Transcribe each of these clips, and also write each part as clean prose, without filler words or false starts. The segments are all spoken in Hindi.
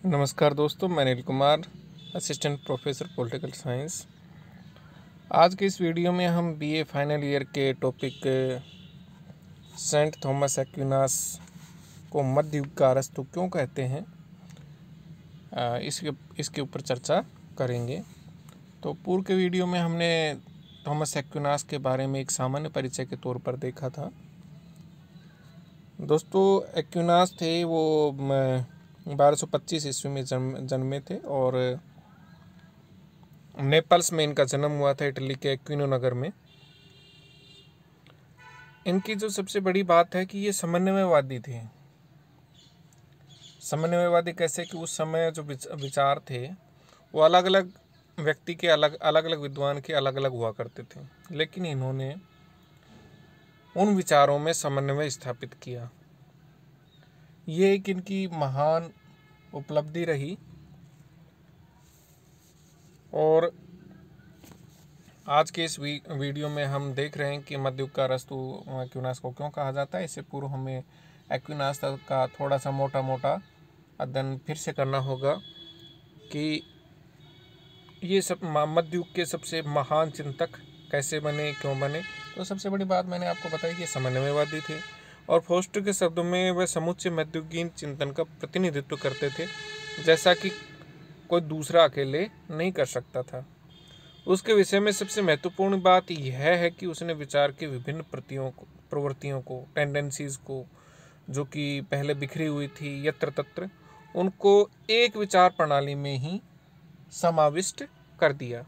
नमस्कार दोस्तों, मैं Anil Kumar, assistant professor political science. आज के इस वीडियो में हम बीए फाइनल ईयर के टॉपिक सेंट थॉमस एक्विनास को मध्य युग का अरस्तु क्यों कहते हैं, इसके ऊपर चर्चा करेंगे। तो पूर्व के वीडियो में हमने थॉमस एक्विनास के बारे में एक सामान्य परिचय के तौर पर देखा था। दोस्तों, एक्विनास थे वो 1225 ईस्वी में जन्मे थे और नेपल्स में इनका जन्म हुआ था, इटली के एक्विनो नगर में। इनकी जो सबसे बड़ी बात है कि ये समन्वयवादी थे। समन्वयवादी कैसे कि उस समय जो विचार थे वो अलग अलग व्यक्ति के अलग अलग विद्वान के अलग अलग हुआ करते थे, लेकिन इन्होंने उन विचारों में समन्वय स्थापित किया। ये एक इनकी महान उपलब्धि रही। और आज के इस वीडियो में हम देख रहे हैं कि मध्ययुग का अरस्तु एक्विनास को क्यों कहा जाता है। इससे पूर्व हमें एक्विनास का थोड़ा सा मोटा अध्ययन फिर से करना होगा कि ये सब मध्ययुग के सबसे महान चिंतक कैसे बने, क्यों बने। तो सबसे बड़ी बात मैंने आपको बताई कि समन्वयवादी थे और फोस्टर के शब्दों में वह समुच्चय मध्ययुगीन चिंतन का प्रतिनिधित्व करते थे, जैसा कि कोई दूसरा अकेले नहीं कर सकता था। उसके विषय में सबसे महत्वपूर्ण बात यह है कि उसने विचार की विभिन्न प्रवृत्तियों को, टेंडेंसीज को, जो कि पहले बिखरी हुई थी यत्र तत्र, उनको एक विचार प्रणाली में ही समाविष्ट कर दिया।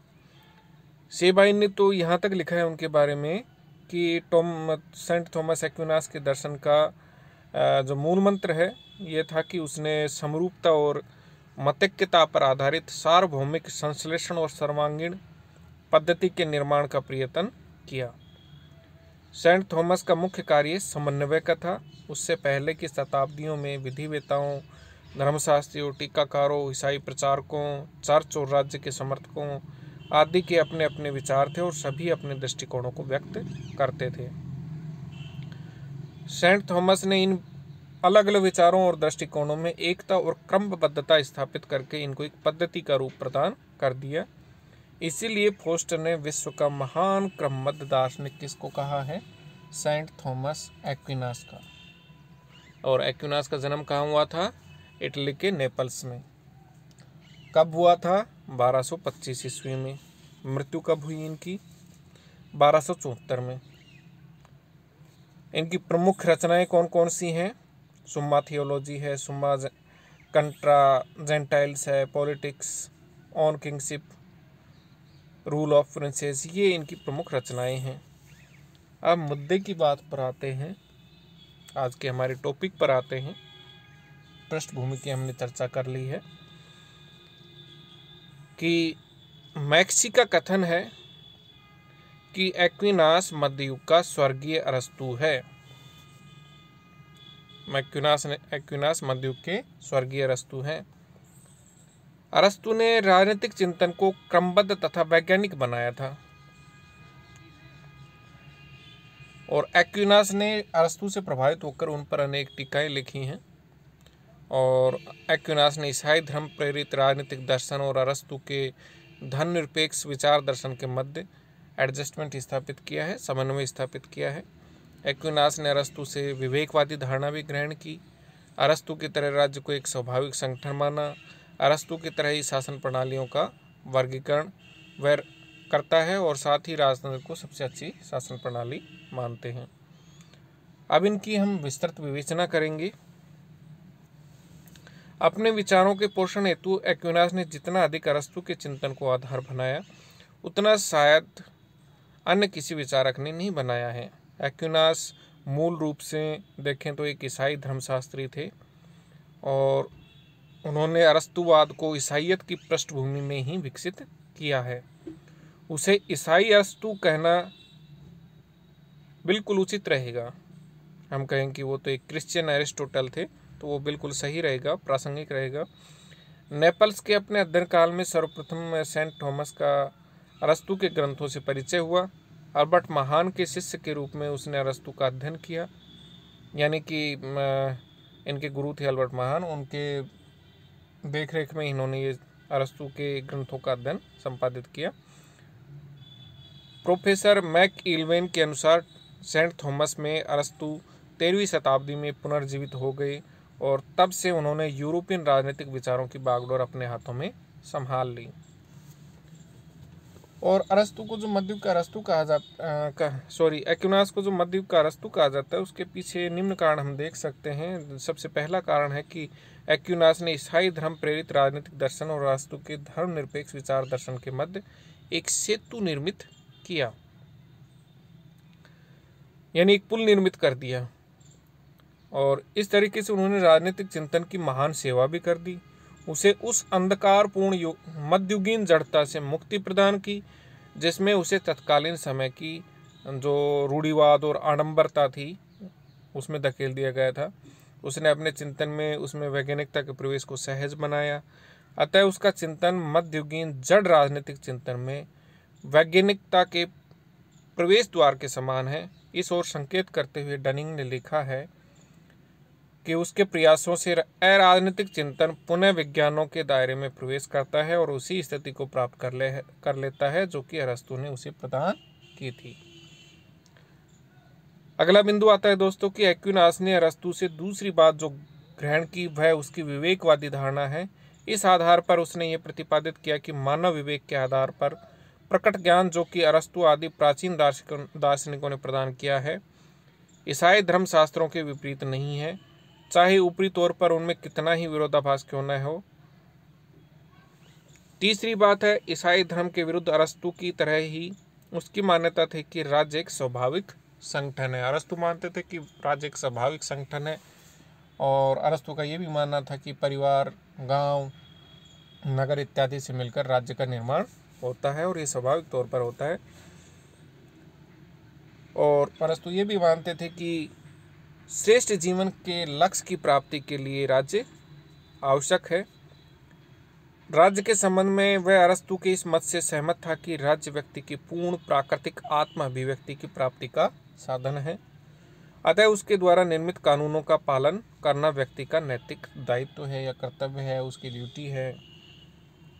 सेबाइन ने तो यहाँ तक लिखा है उनके बारे में कि सेंट थॉमस एक्विनास के दर्शन का जो मूल मंत्र है ये था कि उसने समरूपता और मतैक्यता पर आधारित सार्वभौमिक संश्लेषण और सर्वांगीण पद्धति के निर्माण का प्रयत्न किया। सेंट थॉमस का मुख्य कार्य समन्वय का था। उससे पहले की शताब्दियों में विधिवेताओं, धर्मशास्त्रियों, टीकाकारों, ईसाई प्रचारकों, चर्च और राज्य के समर्थकों आदि के अपने अपने विचार थे और सभी अपने दृष्टिकोणों को व्यक्त करते थे। सेंट थॉमस ने इन अलग अलग विचारों और दृष्टिकोणों में एकता और क्रमबद्धता स्थापित करके इनको एक पद्धति का रूप प्रदान कर दिया। इसीलिए फोस्टर ने विश्व का महान क्रमबद्ध दार्शनिक किसको कहा है? सेंट थॉमस एक्विनास का। और एक्विनास का जन्म कहाँ हुआ था? इटली के नेपल्स में। कब हुआ था? 1225 ईस्वी में। मृत्यु कब हुई इनकी? 1274 में। इनकी प्रमुख रचनाएं कौन कौन सी हैं? सुम्मा थियोलॉजी है, सुम्मा कंट्रा जेंटाइल्स है, politics, on kingship, rule of princess, ये इनकी प्रमुख रचनाएं हैं। अब मुद्दे की बात पर आते हैं, आज के हमारे टॉपिक पर आते हैं। पृष्ठभूमि की हमने चर्चा कर ली है कि मैक्सी का कथन है कि एक्विनास मध्ययुग का स्वर्गीय अरस्तु है। एक्विनास मध्ययुग के स्वर्गीय अरस्तु हैं। अरस्तु ने राजनीतिक चिंतन को क्रमबद्ध तथा वैज्ञानिक बनाया था और एक्विनास ने अरस्तु से प्रभावित होकर उन पर अनेक टीकाएं लिखी हैं। और एक्विनास ने ईसाई धर्म प्रेरित राजनीतिक दर्शन और अरस्तु के धर्मनिरपेक्ष विचार दर्शन के मध्य एडजस्टमेंट स्थापित किया है, समन्वय स्थापित किया है। एक्विनास ने अरस्तु से विवेकवादी धारणा भी ग्रहण की। अरस्तु की तरह राज्य को एक स्वाभाविक संगठन माना। अरस्तु की तरह ही शासन प्रणालियों का वर्गीकरण वह करता है और साथ ही राजतंत्र को सबसे अच्छी शासन प्रणाली मानते हैं। अब इनकी हम विस्तृत विवेचना करेंगे। अपने विचारों के पोषण हेतु एक्विनास ने जितना अधिक अरस्तु के चिंतन को आधार बनाया उतना शायद अन्य किसी विचारक ने नहीं बनाया है। एक्विनास मूल रूप से देखें तो एक ईसाई धर्मशास्त्री थे और उन्होंने अरस्तुवाद को ईसाईयत की पृष्ठभूमि में ही विकसित किया है। उसे ईसाई अरस्तु कहना बिल्कुल उचित रहेगा। हम कहें कि वो तो एक क्रिश्चियन एरिस्टोटल थे तो वो बिल्कुल सही रहेगा, प्रासंगिक रहेगा। नेपल्स के अपने अध्ययन काल में सर्वप्रथम सेंट थॉमस का अरस्तु के ग्रंथों से परिचय हुआ। अल्बर्ट महान के शिष्य के रूप में उसने अरस्तु का अध्ययन किया, यानी कि इनके गुरु थे अल्बर्ट महान। उनके देखरेख में इन्होंने ये अरस्तु के ग्रंथों का अध्ययन संपादित किया। प्रोफेसर मैकइलवेन के अनुसार सेंट थॉमस में अरस्तु 13वीं शताब्दी में पुनर्जीवित हो गए और तब से उन्होंने यूरोपियन राजनीतिक विचारों की बागडोर अपने हाथों में संभाल ली। और अरस्तु को जो मध्ययुग का अरस्तु कहा जाता एक्विनास को जो मध्ययुग का अरस्तु कहा जाता है, उसके पीछे निम्न कारण हम देख सकते हैं। सबसे पहला कारण है कि एक्विनास ने ईसाई धर्म प्रेरित राजनीतिक दर्शन और अरस्तु के धर्मनिरपेक्ष विचार दर्शन के मध्य एक सेतु निर्मित किया, यानी एक पुल निर्मित कर दिया। और इस तरीके से उन्होंने राजनीतिक चिंतन की महान सेवा भी कर दी, उसे उस अंधकारपूर्ण मध्ययुगीन जड़ता से मुक्ति प्रदान की जिसमें उसे तत्कालीन समय की जो रूढ़िवाद और आडंबरता थी उसमें धकेल दिया गया था। उसने अपने चिंतन में उसमें वैज्ञानिकता के प्रवेश को सहज बनाया। अतः उसका चिंतन मध्ययुगीन जड़ राजनीतिक चिंतन में वैज्ञानिकता के प्रवेश द्वार के समान है। इस ओर संकेत करते हुए डनिंग ने लिखा है कि उसके प्रयासों से अराजनीतिक चिंतन पुनः विज्ञानों के दायरे में प्रवेश करता है और उसी स्थिति को प्राप्त कर लेता है जो कि अरस्तु ने उसे प्रदान की थी। अगला बिंदु आता है दोस्तों कि एक्विनास ने अरस्तु से दूसरी बात जो ग्रहण की वह उसकी विवेकवादी धारणा है। इस आधार पर उसने ये प्रतिपादित किया कि मानव विवेक के आधार पर प्रकट ज्ञान जो कि अरस्तु आदि प्राचीन दार्शनिकों ने प्रदान किया है ईसाई धर्मशास्त्रों के विपरीत नहीं है, चाहे ऊपरी तौर पर उनमें कितना ही विरोधाभास क्यों न हो। तीसरी बात है, ईसाई धर्म के विरुद्ध अरस्तु की तरह ही उसकी मान्यता थी कि राज्य एक स्वाभाविक संगठन है। अरस्तु मानते थे कि राज्य एक स्वाभाविक संगठन है और अरस्तु का ये भी मानना था कि परिवार, गांव, नगर इत्यादि से मिलकर राज्य का निर्माण होता है और ये स्वाभाविक तौर पर होता है। और अरस्तु ये भी मानते थे कि श्रेष्ठ जीवन के लक्ष्य की प्राप्ति के लिए राज्य आवश्यक है। राज्य के संबंध में वह अरस्तु के इस मत से सहमत था कि राज्य व्यक्ति की पूर्ण प्राकृतिक आत्म अभिव्यक्ति की प्राप्ति का साधन है। अतः उसके द्वारा निर्मित कानूनों का पालन करना व्यक्ति का नैतिक दायित्व है या कर्तव्य है, उसकी ड्यूटी है,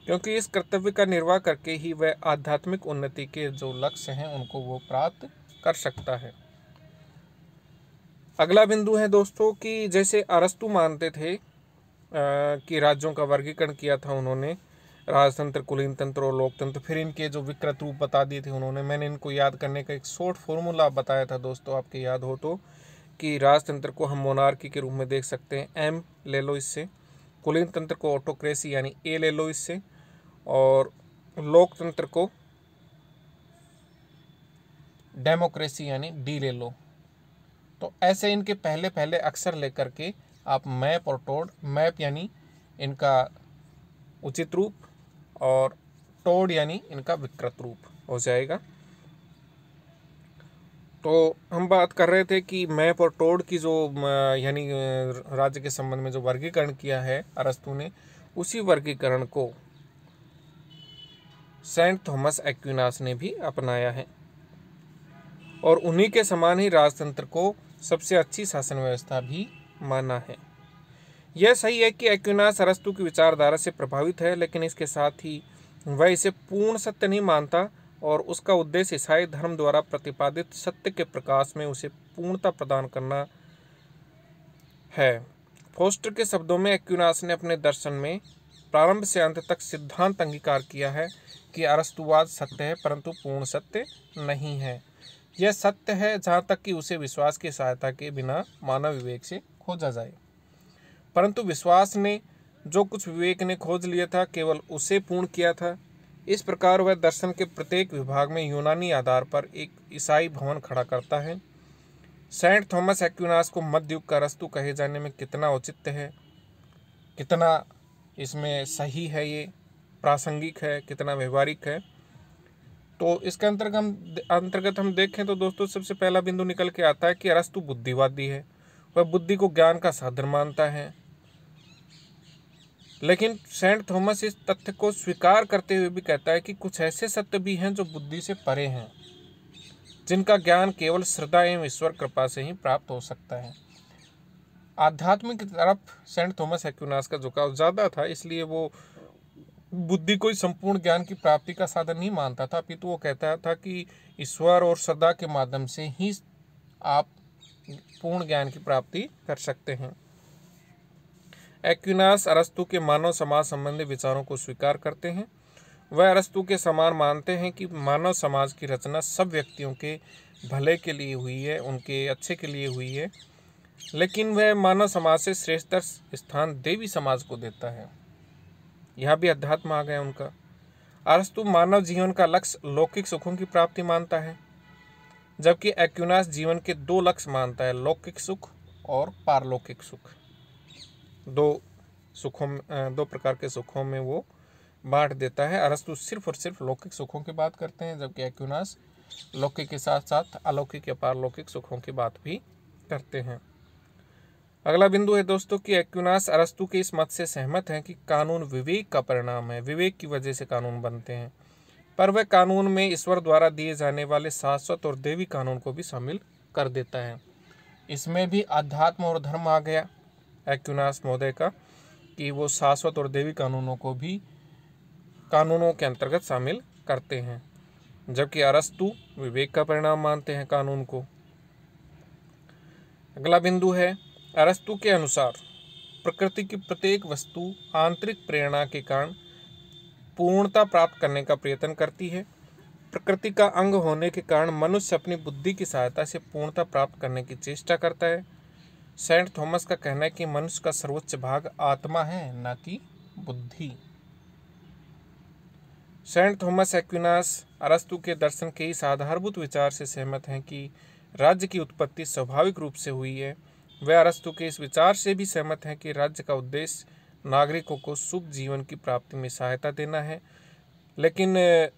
क्योंकि इस कर्तव्य का निर्वाह करके ही वह आध्यात्मिक उन्नति के जो लक्ष्य हैं उनको वो प्राप्त कर सकता है। अगला बिंदु है दोस्तों कि जैसे अरस्तु मानते थे कि राज्यों का वर्गीकरण किया था उन्होंने, राजतंत्र, कुलीन तंत्र और लोकतंत्र, फिर इनके जो विकृत रूप बता दिए थे उन्होंने। मैंने इनको याद करने का एक शॉर्ट फॉर्मूला बताया था दोस्तों, आपके याद हो तो, कि राजतंत्र को हम मोनार्की के रूप में देख सकते हैं, एम ले लो इससे, कुलीन तंत्र को ऑटोक्रेसी यानी ए ले लो इससे, और लोकतंत्र को डेमोक्रेसी यानी डी ले लो। तो ऐसे इनके पहले पहले अक्षर लेकर के आप मैप और टोड, मैप यानी इनका उचित रूप और टोड यानी इनका विकृत रूप हो जाएगा। तो हम बात कर रहे थे कि मैप और टोड की जो यानी राज्य के संबंध में जो वर्गीकरण किया है अरस्तु ने, उसी वर्गीकरण को सेंट थॉमस एक्विनास ने भी अपनाया है और उन्हीं के समान ही राजतंत्र को सबसे अच्छी शासन व्यवस्था भी माना है। यह सही है कि एक्विनास अरस्तु की विचारधारा से प्रभावित है, लेकिन इसके साथ ही वह इसे पूर्ण सत्य नहीं मानता और उसका उद्देश्य ईसाई धर्म द्वारा प्रतिपादित सत्य के प्रकाश में उसे पूर्णता प्रदान करना है। फोस्टर के शब्दों में एक्विनास ने अपने दर्शन में प्रारंभ से अंत तक सिद्धांत अंगीकार किया है कि अरस्तुवाद सत्य है परंतु पूर्ण सत्य नहीं है। यह सत्य है जहाँ तक कि उसे विश्वास की सहायता के बिना मानव विवेक से खोजा जाए, परंतु विश्वास ने जो कुछ विवेक ने खोज लिया था केवल उसे पूर्ण किया था। इस प्रकार वह दर्शन के प्रत्येक विभाग में यूनानी आधार पर एक ईसाई भवन खड़ा करता है। सेंट थॉमस एक्विनास को मध्ययुग का अरस्तु कहे जाने में कितना औचित्य है, कितना इसमें सही है, ये प्रासंगिक है, कितना व्यवहारिक है। तो इसके अंतर्गत हम देखें तो दोस्तों सबसे पहला बिंदु निकल के आता है कि अरस्तु बुद्धिवादी है। वह बुद्धि को ज्ञान का साधन मानता है, लेकिन सेंट थॉमस इस तथ्य को स्वीकार करते हुए भी कहता है कि कुछ ऐसे सत्य भी हैं जो बुद्धि से परे हैं, जिनका ज्ञान केवल श्रद्धा एवं ईश्वर कृपा से ही प्राप्त हो सकता है। आध्यात्मिक की तरफ सेंट थॉमस एक्विनास का झुकाव ज़्यादा था, इसलिए वो बुद्धि को संपूर्ण ज्ञान की प्राप्ति का साधन नहीं मानता था, अपितु वो कहता था कि ईश्वर और सदा के माध्यम से ही आप पूर्ण ज्ञान की प्राप्ति कर सकते हैं। एक्विनास अरस्तु के मानव समाज संबंधी विचारों को स्वीकार करते हैं। वह अरस्तु के समान मानते हैं कि मानव समाज की रचना सब व्यक्तियों के भले के लिए हुई है, उनके अच्छे के लिए हुई है, लेकिन वह मानव समाज से श्रेष्ठतर स्थान देवी समाज को देता है। यहाँ भी अध्यात्म आ गया उनका। अरस्तु मानव जीवन का लक्ष्य लौकिक सुखों की प्राप्ति मानता है, जबकि एक्विनास जीवन के दो लक्ष्य मानता है, लौकिक सुख और पारलौकिक सुख। दो प्रकार के सुखों में वो बांट देता है। अरस्तु सिर्फ और सिर्फ लौकिक सुखों की बात करते हैं, जबकि एक्विनास लौकिक के साथ साथ अलौकिक या पारलौकिक सुखों की बात भी करते हैं। अगला बिंदु है दोस्तों कि एक्विनास अरस्तु के इस मत से सहमत हैं कि कानून विवेक का परिणाम है, विवेक की वजह से कानून बनते हैं, पर वह कानून में ईश्वर द्वारा दिए जाने वाले शाश्वत और देवी कानून को भी शामिल कर देता है। इसमें भी अध्यात्म और धर्म आ गया एक्विनास महोदय का, कि वो शाश्वत और देवी कानूनों को भी कानूनों के अंतर्गत शामिल करते हैं, जबकि अरस्तु विवेक का परिणाम मानते हैं कानून को। अगला बिंदु है, अरस्तु के अनुसार प्रकृति की प्रत्येक वस्तु आंतरिक प्रेरणा के कारण पूर्णता प्राप्त करने का प्रयत्न करती है। प्रकृति का अंग होने के कारण मनुष्य अपनी बुद्धि की सहायता से पूर्णता प्राप्त करने की चेष्टा करता है। सेंट थॉमस का कहना है कि मनुष्य का सर्वोच्च भाग आत्मा है, न कि बुद्धि। सेंट थॉमस एक्विनास अरस्तु के दर्शन के इस आधारभूत विचार से सहमत हैं कि राज्य की उत्पत्ति स्वाभाविक रूप से हुई है। वे अरस्तु के इस विचार से भी सहमत हैं कि राज्य का उद्देश्य नागरिकों को शुभ जीवन की प्राप्ति में सहायता देना है, लेकिन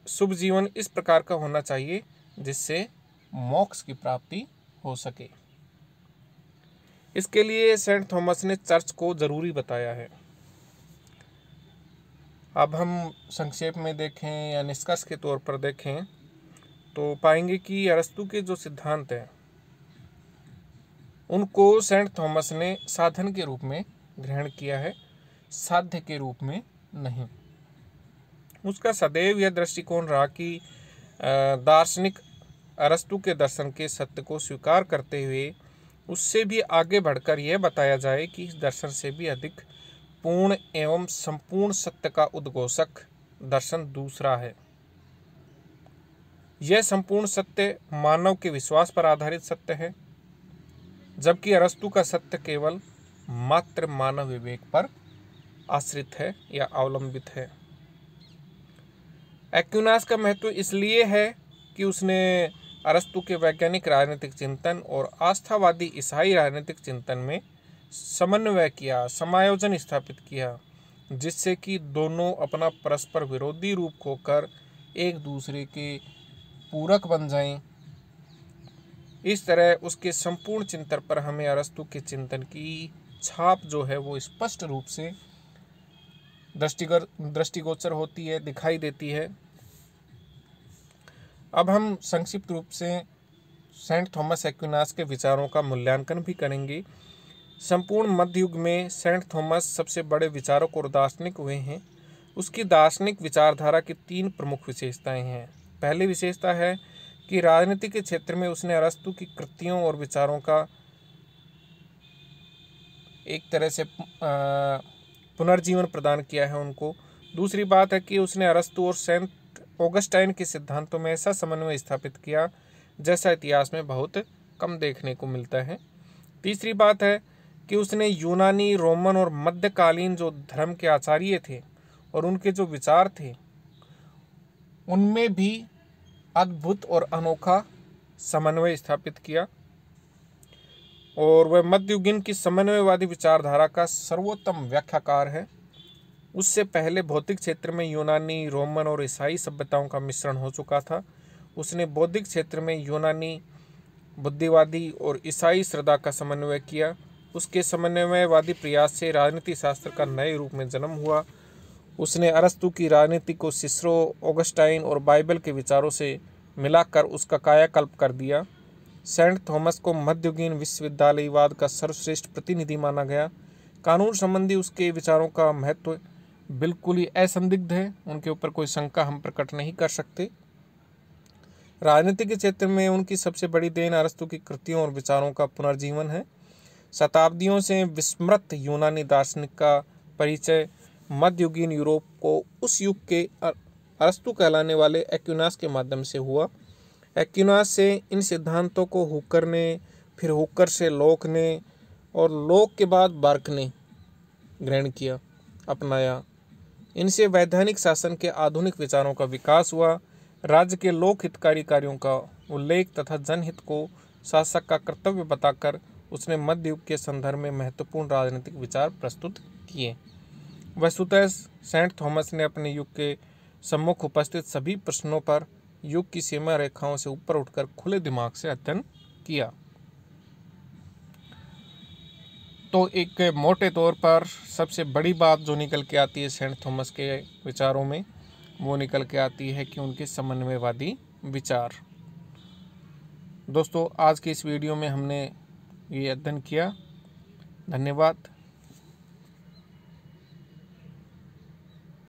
शुभ जीवन इस प्रकार का होना चाहिए जिससे मोक्ष की प्राप्ति हो सके। इसके लिए सेंट थॉमस ने चर्च को जरूरी बताया है। अब हम संक्षेप में देखें या निष्कर्ष के तौर पर देखें तो पाएंगे कि अरस्तु के जो सिद्धांत हैं उनको सेंट थॉमस ने साधन के रूप में ग्रहण किया है, साध्य के रूप में नहीं। उसका सदैव यह दृष्टिकोण रहा कि दार्शनिक अरस्तु के दर्शन के सत्य को स्वीकार करते हुए उससे भी आगे बढ़कर यह बताया जाए कि इस दर्शन से भी अधिक पूर्ण एवं संपूर्ण सत्य का उद्घोषक दर्शन दूसरा है। यह संपूर्ण सत्य मानव के विश्वास पर आधारित सत्य है, जबकि अरस्तु का सत्य केवल मात्र मानव विवेक पर आश्रित है या अवलंबित है। एक्विनास का महत्व इसलिए है कि उसने अरस्तु के वैज्ञानिक राजनीतिक चिंतन और आस्थावादी ईसाई राजनीतिक चिंतन में समन्वय किया, समायोजन स्थापित किया, जिससे कि दोनों अपना परस्पर विरोधी रूप खोकर एक दूसरे के पूरक बन जाएं। इस तरह उसके संपूर्ण चिंतन पर हमें अरस्तु के चिंतन की छाप जो है वो स्पष्ट रूप से दृष्टिगोचर होती है, दिखाई देती है। अब हम संक्षिप्त रूप से सेंट थॉमस एक्विनास के विचारों का मूल्यांकन भी करेंगे। संपूर्ण मध्य युग में सेंट थॉमस सबसे बड़े विचारक और दार्शनिक हुए हैं। उसकी दार्शनिक विचारधारा की 3 प्रमुख विशेषताएं हैं। पहली विशेषता है कि राजनीति के क्षेत्र में उसने अरस्तु की कृतियों और विचारों का एक तरह से पुनर्जीवन प्रदान किया है उनको। दूसरी बात है कि उसने अरस्तु और सेंट ऑगस्टाइन के सिद्धांतों में ऐसा समन्वय स्थापित किया जैसा इतिहास में बहुत कम देखने को मिलता है। तीसरी बात है कि उसने यूनानी, रोमन और मध्यकालीन जो धर्म के आचार्य थे और उनके जो विचार थे उनमें भी अद्भुत और अनोखा समन्वय स्थापित किया, और वह मध्ययुगीन की समन्वयवादी विचारधारा का सर्वोत्तम व्याख्याकार है। उससे पहले भौतिक क्षेत्र में यूनानी, रोमन और ईसाई सभ्यताओं का मिश्रण हो चुका था। उसने बौद्धिक क्षेत्र में यूनानी, बुद्धिवादी और ईसाई श्रद्धा का समन्वय किया। उसके समन्वयवादी प्रयास से राजनीति शास्त्र का नए रूप में जन्म हुआ। उसने अरस्तु की राजनीति को सिसरो, ऑगस्टाइन और बाइबल के विचारों से मिलाकर उसका कायाकल्प कर दिया। सेंट थॉमस को मध्ययुगीन विश्वविद्यालयवाद का सर्वश्रेष्ठ प्रतिनिधि माना गया। कानून संबंधी उसके विचारों का महत्व बिल्कुल ही असंदिग्ध है, उनके ऊपर कोई शंका हम प्रकट नहीं कर सकते। राजनीति के क्षेत्र में उनकी सबसे बड़ी देन अरस्तु की कृतियों और विचारों का पुनर्जीवन है। शताब्दियों से विस्मृत यूनानी दार्शनिक का परिचय मध्ययुगीन यूरोप को उस युग के अरस्तु कहलाने वाले एक्विनास के माध्यम से हुआ। एक्विनास से इन सिद्धांतों को हुकर ने, फिर हुकर से लोक ने और लोक के बाद बार्क ने ग्रहण किया, अपनाया। इनसे वैधानिक शासन के आधुनिक विचारों का विकास हुआ। राज्य के लोक हितकारी कार्यों का उल्लेख तथा जनहित को शासक का कर्तव्य बताकर उसने मध्य युग के संदर्भ में महत्वपूर्ण राजनीतिक विचार प्रस्तुत किए। वस्तुतः सेंट थॉमस ने अपने युग के सम्मुख उपस्थित सभी प्रश्नों पर युग की सीमा रेखाओं से ऊपर उठकर खुले दिमाग से अध्ययन किया। तो एक मोटे तौर पर सबसे बड़ी बात जो निकल के आती है सेंट थॉमस के विचारों में, वो निकल के आती है कि उनके समन्वयवादी विचार। दोस्तों, आज की इस वीडियो में हमने ये अध्ययन किया। धन्यवाद।